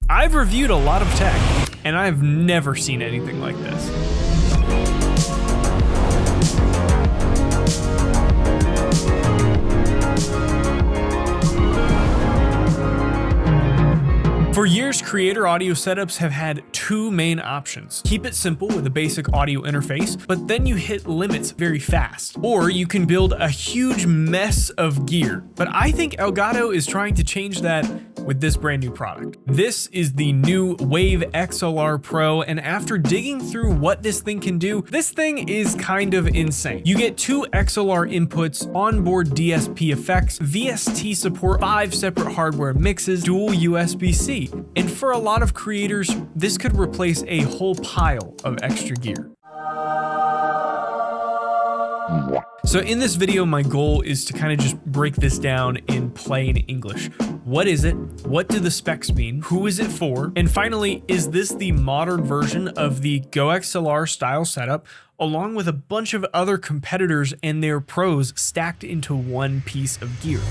I've reviewed a lot of tech, and I've never seen anything like this. For years, creator audio setups have had two main options. Keep it simple with a basic audio interface, but then you hit limits very fast. Or you can build a huge mess of gear. But I think Elgato is trying to change that with this brand new product. This is the new Wave XLR Pro, and after digging through what this thing can do, this thing is kind of insane. You get 2 XLR inputs, onboard DSP effects, VST support, 5 separate hardware mixes, dual USB-C. And for a lot of creators, this could replace a whole pile of extra gear. So in this video, my goal is to kind of just break this down in plain English. What is it? What do the specs mean? Who is it for? And finally, is this the modern version of the GoXLR-style setup, along with a bunch of other competitors and their pros stacked into one piece of gear?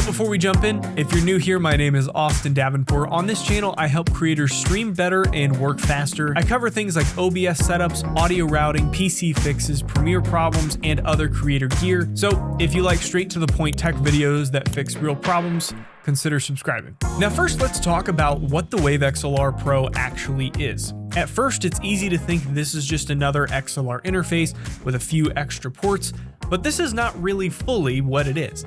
Before we jump in, if you're new here, my name is Austin Davenport. On this channel, I help creators stream better and work faster. I cover things like OBS setups, audio routing, PC fixes, Premiere problems, and other creator gear. So if you like straight to the point tech videos that fix real problems, consider subscribing. Now first, let's talk about what the Wave XLR Pro actually is. At first, it's easy to think this is just another XLR interface with a few extra ports, but this is not really fully what it is.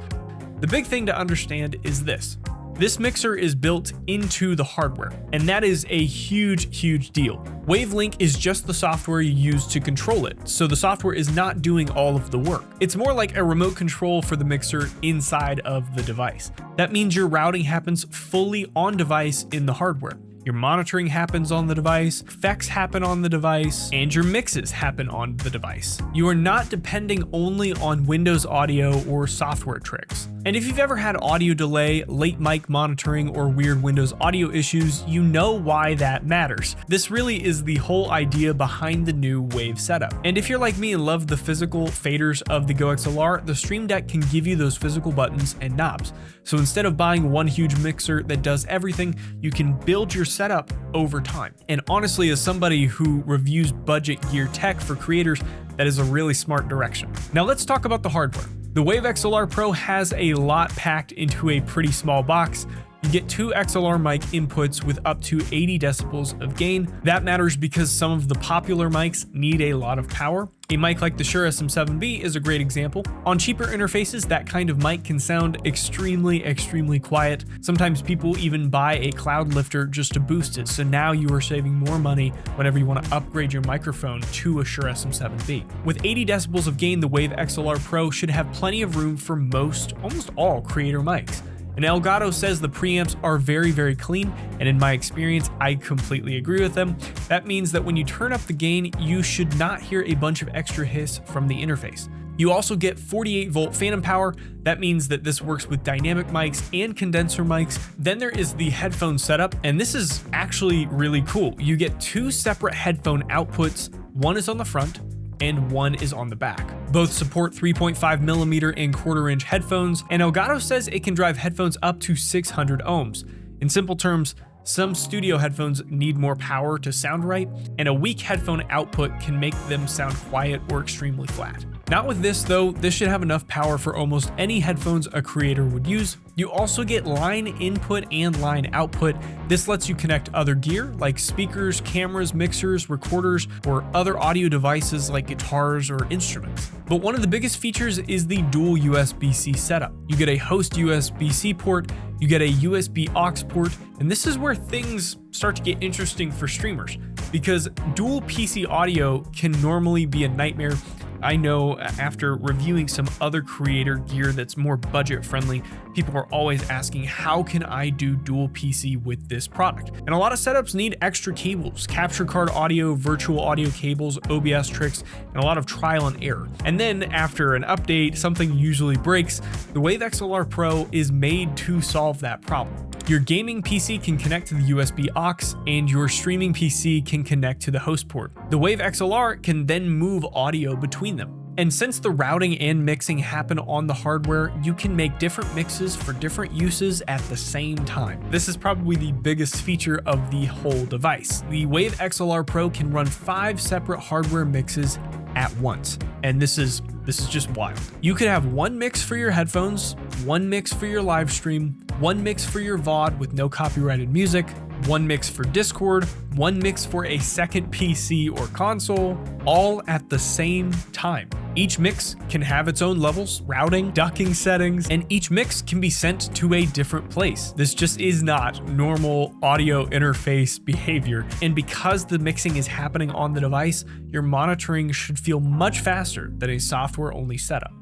The big thing to understand is this. This mixer is built into the hardware, and that is a huge deal. WaveLink is just the software you use to control it, so the software is not doing all of the work. It's more like a remote control for the mixer inside of the device. That means your routing happens fully on device in the hardware. Your monitoring happens on the device, effects happen on the device, and your mixes happen on the device. You are not depending only on Windows audio or software tricks. And if you've ever had audio delay, late mic monitoring, or weird Windows audio issues, you know why that matters. This really is the whole idea behind the new Wave setup. And if you're like me and love the physical faders of the GoXLR, the Stream Deck can give you those physical buttons and knobs. So instead of buying one huge mixer that does everything, you can build your setup over time. And honestly, as somebody who reviews budget gear tech for creators, that is a really smart direction. Now let's talk about the hardware. The Wave XLR Pro has a lot packed into a pretty small box. You get 2 XLR mic inputs with up to 80 decibels of gain. That matters because some of the popular mics need a lot of power. A mic like the Shure SM7B is a great example. On cheaper interfaces, that kind of mic can sound extremely quiet. Sometimes people even buy a cloud lifter just to boost it, so now you are saving more money whenever you want to upgrade your microphone to a Shure SM7B. With 80 decibels of gain, the Wave XLR Pro should have plenty of room for almost all creator mics. And Elgato says the preamps are very clean, and in my experience, I completely agree with them. That means that when you turn up the gain, you should not hear a bunch of extra hiss from the interface. You also get 48 volt phantom power. That means that this works with dynamic mics and condenser mics. Then there is the headphone setup, and this is actually really cool. You get 2 separate headphone outputs. One is on the front, and one is on the back. Both support 3.5mm and 1/4 inch headphones, and Elgato says it can drive headphones up to 600 ohms. In simple terms, some studio headphones need more power to sound right, and a weak headphone output can make them sound quiet or extremely flat. Not with this though, this should have enough power for almost any headphones a creator would use. You also get line input and line output. This lets you connect other gear like speakers, cameras, mixers, recorders, or other audio devices like guitars or instruments. But one of the biggest features is the dual USB-C setup. You get a host USB-C port, you get a USB aux port, and this is where things start to get interesting for streamers, because dual PC audio can normally be a nightmare. I know after reviewing some other creator gear that's more budget friendly, people are always asking, how can I do dual PC with this product? And a lot of setups need extra cables, capture card audio, virtual audio cables, OBS tricks, and a lot of trial and error. And then after an update, something usually breaks. The Wave XLR Pro is made to solve that problem. Your gaming PC can connect to the USB aux, and your streaming PC can connect to the host port. The Wave XLR can then move audio between them. And since the routing and mixing happen on the hardware, you can make different mixes for different uses at the same time. This is probably the biggest feature of the whole device. The Wave XLR Pro can run 5 separate hardware mixes at once, and this is just wild. You could have one mix for your headphones, one mix for your live stream, one mix for your VOD with no copyrighted music, one mix for Discord, one mix for a second PC or console, all at the same time. Each mix can have its own levels, routing, ducking settings, and each mix can be sent to a different place. This just is not normal audio interface behavior. And because the mixing is happening on the device, your monitoring should feel much faster than a software-only setup.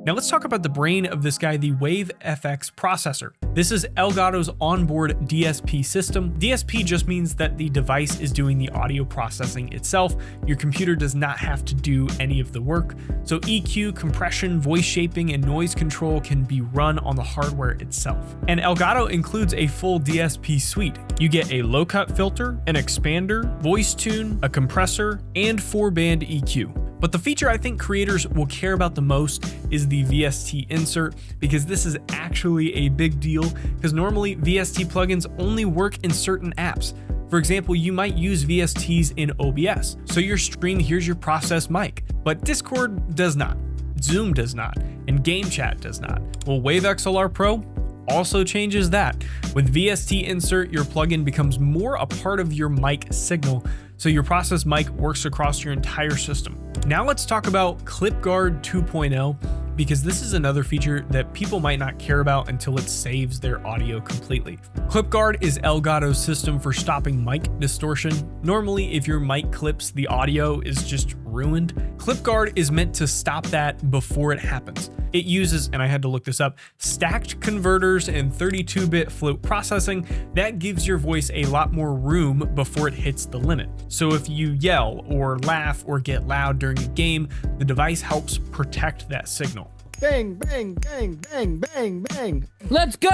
Now let's talk about the brain of this guy, the Wave FX processor. This is Elgato's onboard DSP system. DSP just means that the device is doing the audio processing itself. Your computer does not have to do any of the work. So EQ, compression, voice shaping, and noise control can be run on the hardware itself. And Elgato includes a full DSP suite. You get a low-cut filter, an expander, voice tune, a compressor, and 4-band EQ. But the feature I think creators will care about the most is the VST insert, because this is actually a big deal, because normally VST plugins only work in certain apps. For example, you might use VSTs in OBS, so your stream hears your process mic, but Discord does not, Zoom does not, and Game Chat does not. Well, Wave XLR Pro also changes that. With VST insert, your plugin becomes more a part of your mic signal, so your process mic works across your entire system. Now let's talk about ClipGuard 2.0, because this is another feature that people might not care about until it saves their audio completely. ClipGuard is Elgato's system for stopping mic distortion. Normally, if your mic clips, the audio is just ruined. ClipGuard is meant to stop that before it happens. It uses, and I had to look this up, stacked converters and 32-bit float processing that gives your voice a lot more room before it hits the limit. So if you yell or laugh or get loud during a game, the device helps protect that signal. Bang, bang, bang, bang, bang, bang. Let's go!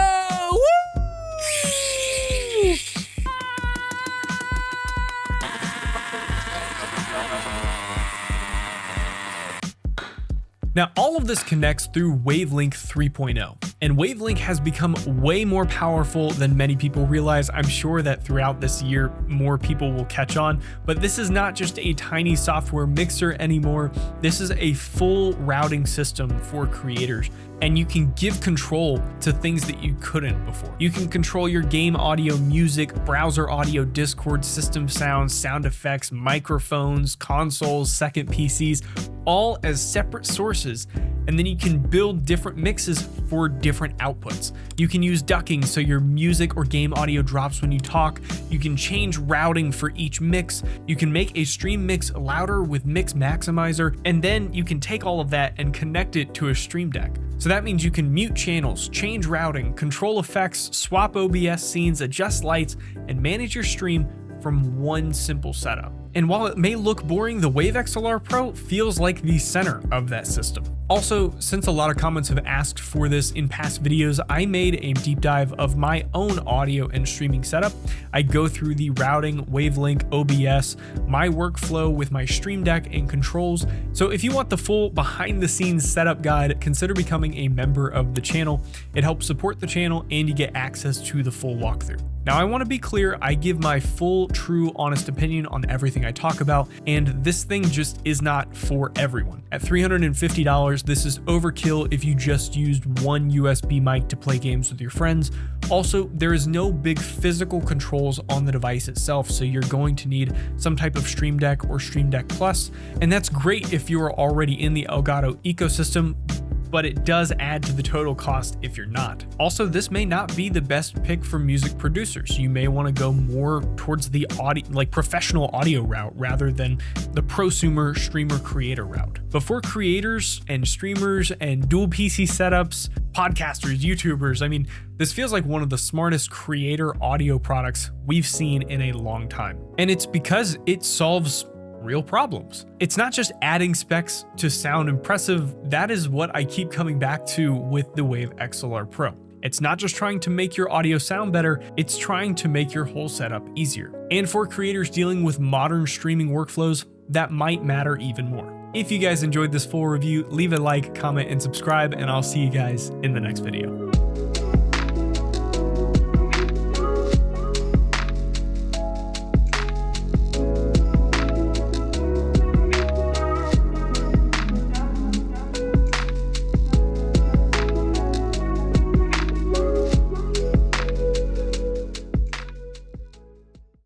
Woo! Now, all of this connects through Wavelink 3.0, and Wavelink has become way more powerful than many people realize. I'm sure that throughout this year, more people will catch on, but this is not just a tiny software mixer anymore. This is a full routing system for creators, and you can give control to things that you couldn't before. You can control your game audio, music, browser audio, Discord, system sounds, sound effects, microphones, consoles, second PCs, all as separate sources, and then you can build different mixes for different outputs. You can use ducking so your music or game audio drops when you talk. You can change routing for each mix. You can make a stream mix louder with Mix Maximizer, and then you can take all of that and connect it to a Stream Deck. So that means you can mute channels, change routing, control effects, swap OBS scenes, adjust lights, and manage your stream from one simple setup. And while it may look boring, the Wave XLR Pro feels like the center of that system. Also, since a lot of comments have asked for this in past videos, I made a deep dive of my own audio and streaming setup. I go through the routing, Wavelink, OBS, my workflow with my Stream Deck and controls. So if you want the full behind the scenes setup guide, consider becoming a member of the channel. It helps support the channel and you get access to the full walkthrough. Now, I want to be clear, I give my full, true, honest opinion on everything I talk about, and this thing just is not for everyone. At $350, this is overkill if you just used one USB mic to play games with your friends. Also, there is no big physical controls on the device itself, so you're going to need some type of Stream Deck or Stream Deck Plus, and that's great if you are already in the Elgato ecosystem, but it does add to the total cost if you're not. Also, this may not be the best pick for music producers. You may want to go more towards the audio, like professional audio route rather than the prosumer streamer creator route. But for creators and streamers and dual PC setups, podcasters, YouTubers, I mean, this feels like one of the smartest creator audio products we've seen in a long time. And it's because it solves real problems. It's not just adding specs to sound impressive. That is what I keep coming back to with the Wave XLR Pro. It's not just trying to make your audio sound better, it's trying to make your whole setup easier. And for creators dealing with modern streaming workflows, that might matter even more. If you guys enjoyed this full review, leave a like, comment, and subscribe, and I'll see you guys in the next video.